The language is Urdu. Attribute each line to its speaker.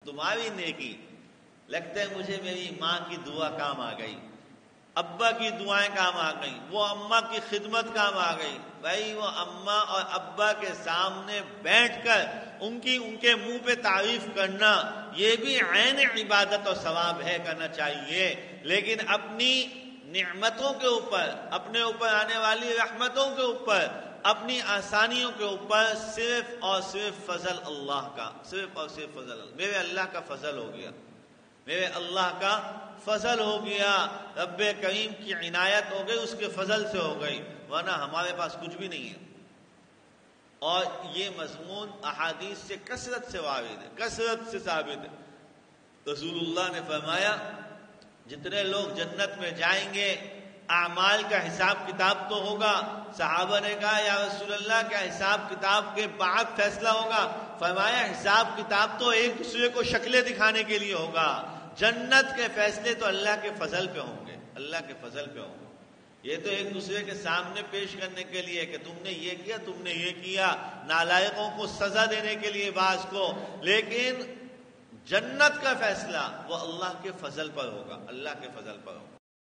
Speaker 1: تمہاری نیکی، لگتا ہے مجھے میری ماں کی دعا کام آ گئی، ابا کی دعائیں کام آ گئی، وہ اماں کی خدمت کام آ گئی. بھائی وہ اماں اور ابا کے سامنے بیٹھ کر ان کے منہ پہ تعریف کرنا یہ بھی عین عبادت اور ثواب ہے، کرنا چاہیے. لیکن اپنی نعمتوں کے اوپر، اپنے اوپر آنے والی رحمتوں کے اوپر، اپنی آسانیوں کے اوپر صرف اور صرف فضل اللہ کا، صرف اور صرف فضل اللہ. میرے اللہ کا فضل ہو گیا، میرے اللہ کا فضل ہو گیا، رب کریم کی عنایت ہو گئی، اس کے فضل سے ہو گئی، ورنہ ہمارے پاس کچھ بھی نہیں ہے. اور یہ مضمون احادیث سے کثرت سے وارد ہے، کثرت سے ثابت ہے. رسول اللہ نے فرمایا جتنے لوگ جنت میں جائیں گے اعمال کا حساب کتاب تو ہوگا. صحابہ نے کہا یا رسول اللہ کیا حساب کتاب کے بعد فیصلہ ہوگا؟ فرمایا حساب کتاب تو ایک دوسرے کو شکلیں دکھانے کے لیے ہوگا، جنت کے فیصلے تو اللہ کے فضل پہ ہوں گے، اللہ کے فضل پہ ہوں گے. یہ تو ایک دوسرے کے سامنے پیش کرنے کے لیے کہ تم نے یہ کیا، تم نے یہ کیا، نالائقوں کو سزا دینے کے لیے بعض کو. لیکن جنت کا فیصلہ وہ اللہ کے فضل پر ہوگا، اللہ کے فضل پر ہوگا.